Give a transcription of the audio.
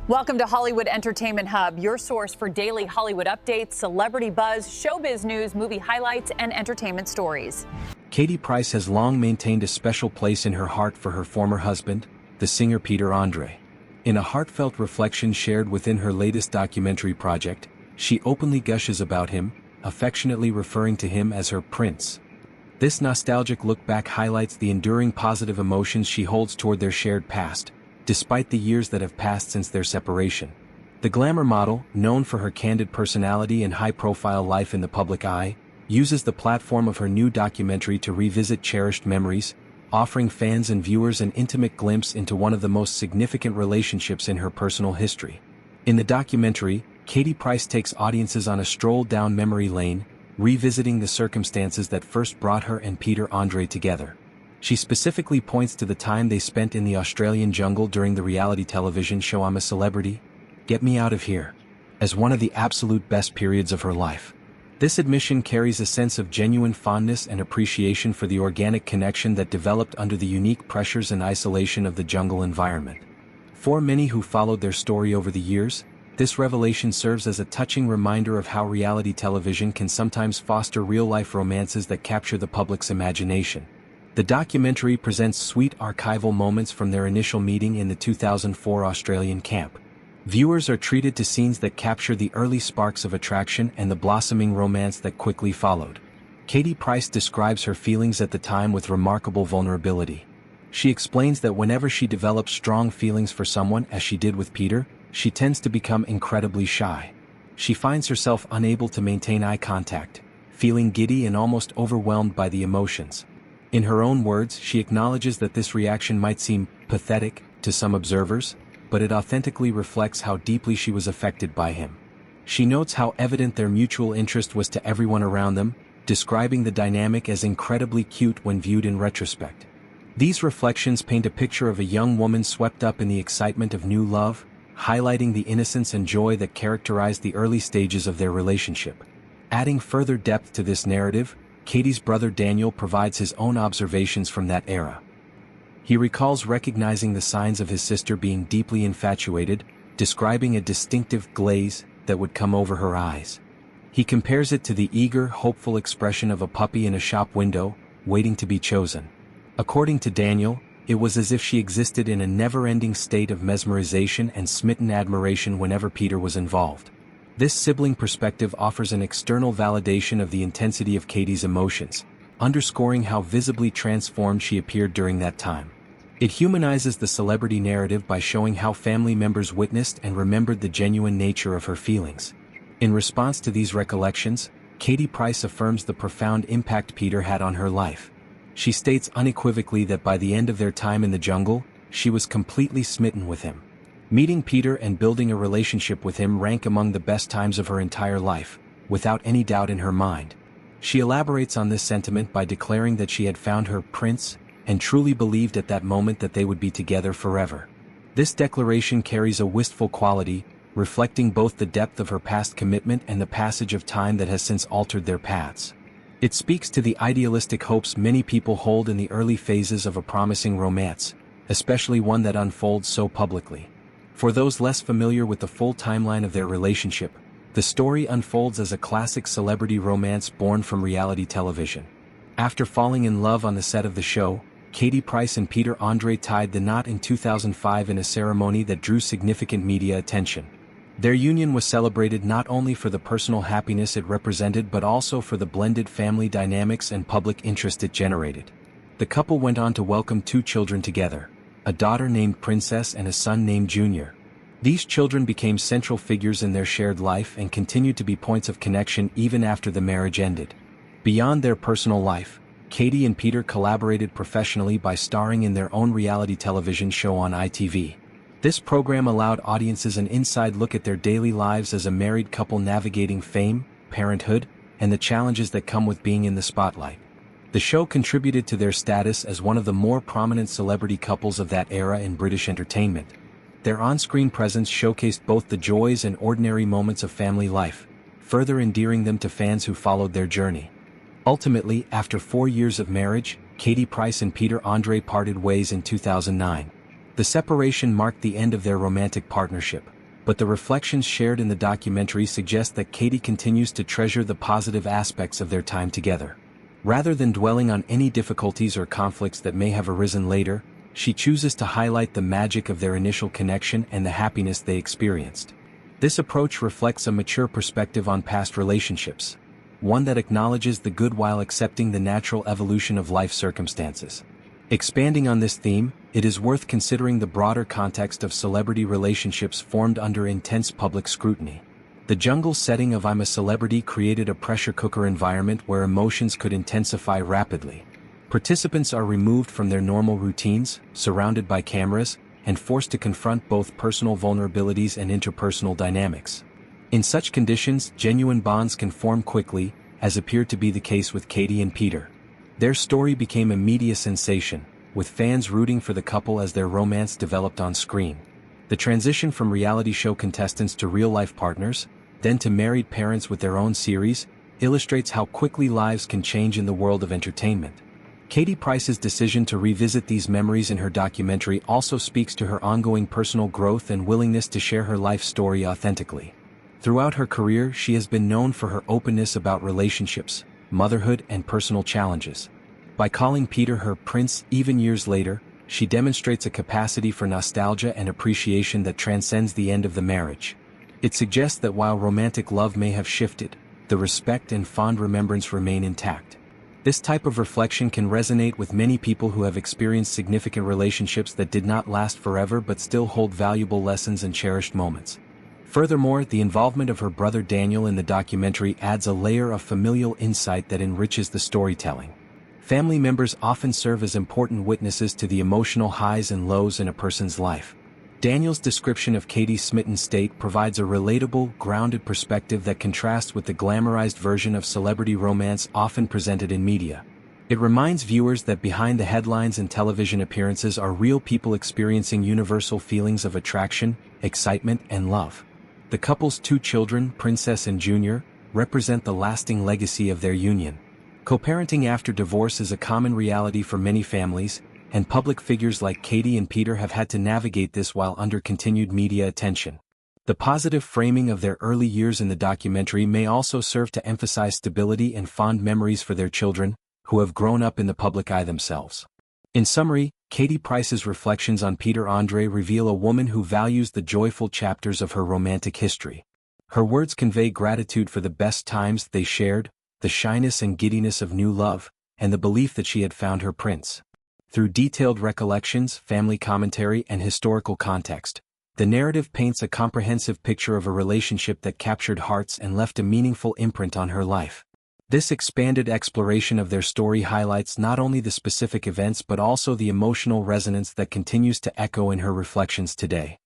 Welcome to Hollywood Entertainment Hub, your source for daily Hollywood updates, celebrity buzz, showbiz news, movie highlights, and entertainment stories. Katie Price has long maintained a special place in her heart for her former husband, the singer Peter Andre. In a heartfelt reflection shared within her latest documentary project, she openly gushes about him, affectionately referring to him as her prince. This nostalgic look back highlights the enduring positive emotions she holds toward their shared past, despite the years that have passed since their separation. The glamour model, known for her candid personality and high-profile life in the public eye, uses the platform of her new documentary to revisit cherished memories, offering fans and viewers an intimate glimpse into one of the most significant relationships in her personal history. In the documentary, Katie Price takes audiences on a stroll down memory lane, revisiting the circumstances that first brought her and Peter Andre together. She specifically points to the time they spent in the Australian jungle during the reality television show I'm a Celebrity, Get Me Out of Here, as one of the absolute best periods of her life. This admission carries a sense of genuine fondness and appreciation for the organic connection that developed under the unique pressures and isolation of the jungle environment. For many who followed their story over the years, this revelation serves as a touching reminder of how reality television can sometimes foster real-life romances that capture the public's imagination. The documentary presents sweet archival moments from their initial meeting in the 2004 Australian camp. Viewers are treated to scenes that capture the early sparks of attraction and the blossoming romance that quickly followed. Katie Price describes her feelings at the time with remarkable vulnerability. She explains that whenever she develops strong feelings for someone, as she did with Peter, she tends to become incredibly shy. She finds herself unable to maintain eye contact, feeling giddy and almost overwhelmed by the emotions. In her own words, she acknowledges that this reaction might seem pathetic to some observers, but it authentically reflects how deeply she was affected by him. She notes how evident their mutual interest was to everyone around them, describing the dynamic as incredibly cute when viewed in retrospect. These reflections paint a picture of a young woman swept up in the excitement of new love, highlighting the innocence and joy that characterized the early stages of their relationship. Adding further depth to this narrative, Katie's brother Daniel provides his own observations from that era. He recalls recognizing the signs of his sister being deeply infatuated, describing a distinctive glaze that would come over her eyes. He compares it to the eager, hopeful expression of a puppy in a shop window, waiting to be chosen. According to Daniel, it was as if she existed in a never-ending state of mesmerization and smitten admiration whenever Peter was involved. This sibling perspective offers an external validation of the intensity of Katie's emotions, underscoring how visibly transformed she appeared during that time. It humanizes the celebrity narrative by showing how family members witnessed and remembered the genuine nature of her feelings. In response to these recollections, Katie Price affirms the profound impact Peter had on her life. She states unequivocally that by the end of their time in the jungle, she was completely smitten with him. Meeting Peter and building a relationship with him rank among the best times of her entire life, without any doubt in her mind. She elaborates on this sentiment by declaring that she had found her prince, and truly believed at that moment that they would be together forever. This declaration carries a wistful quality, reflecting both the depth of her past commitment and the passage of time that has since altered their paths. It speaks to the idealistic hopes many people hold in the early phases of a promising romance, especially one that unfolds so publicly. For those less familiar with the full timeline of their relationship, the story unfolds as a classic celebrity romance born from reality television. After falling in love on the set of the show, Katie Price and Peter Andre tied the knot in 2005 in a ceremony that drew significant media attention. Their union was celebrated not only for the personal happiness it represented but also for the blended family dynamics and public interest it generated. The couple went on to welcome 2 children together, a daughter named Princess and a son named Junior. These children became central figures in their shared life and continued to be points of connection even after the marriage ended. Beyond their personal life, Katie and Peter collaborated professionally by starring in their own reality television show on ITV. This program allowed audiences an inside look at their daily lives as a married couple navigating fame, parenthood, and the challenges that come with being in the spotlight. The show contributed to their status as one of the more prominent celebrity couples of that era in British entertainment. Their on-screen presence showcased both the joys and ordinary moments of family life, further endearing them to fans who followed their journey. Ultimately, after 4 years of marriage, Katie Price and Peter Andre parted ways in 2009. The separation marked the end of their romantic partnership, but the reflections shared in the documentary suggest that Katie continues to treasure the positive aspects of their time together. Rather than dwelling on any difficulties or conflicts that may have arisen later, she chooses to highlight the magic of their initial connection and the happiness they experienced. This approach reflects a mature perspective on past relationships, one that acknowledges the good while accepting the natural evolution of life circumstances. Expanding on this theme, it is worth considering the broader context of celebrity relationships formed under intense public scrutiny. The jungle setting of I'm a Celebrity created a pressure cooker environment where emotions could intensify rapidly. Participants are removed from their normal routines, surrounded by cameras, and forced to confront both personal vulnerabilities and interpersonal dynamics. In such conditions, genuine bonds can form quickly, as appeared to be the case with Katie and Peter. Their story became a media sensation, with fans rooting for the couple as their romance developed on screen. The transition from reality show contestants to real-life partners, then to married parents with their own series, illustrates how quickly lives can change in the world of entertainment. Katie Price's decision to revisit these memories in her documentary also speaks to her ongoing personal growth and willingness to share her life story authentically. Throughout her career, she has been known for her openness about relationships, motherhood, and personal challenges. By calling Peter her prince even years later, she demonstrates a capacity for nostalgia and appreciation that transcends the end of the marriage. It suggests that while romantic love may have shifted, the respect and fond remembrance remain intact. This type of reflection can resonate with many people who have experienced significant relationships that did not last forever but still hold valuable lessons and cherished moments. Furthermore, the involvement of her brother Daniel in the documentary adds a layer of familial insight that enriches the storytelling. Family members often serve as important witnesses to the emotional highs and lows in a person's life. Daniel's description of Katie's smitten state provides a relatable, grounded perspective that contrasts with the glamorized version of celebrity romance often presented in media. It reminds viewers that behind the headlines and television appearances are real people experiencing universal feelings of attraction, excitement, and love. The couple's two children, Princess and Junior, represent the lasting legacy of their union. Co-parenting after divorce is a common reality for many families, and public figures like Katie and Peter have had to navigate this while under continued media attention. The positive framing of their early years in the documentary may also serve to emphasize stability and fond memories for their children, who have grown up in the public eye themselves. In summary, Katie Price's reflections on Peter Andre reveal a woman who values the joyful chapters of her romantic history. Her words convey gratitude for the best times they shared, the shyness and giddiness of new love, and the belief that she had found her prince. Through detailed recollections, family commentary, and historical context, the narrative paints a comprehensive picture of a relationship that captured hearts and left a meaningful imprint on her life. This expanded exploration of their story highlights not only the specific events but also the emotional resonance that continues to echo in her reflections today.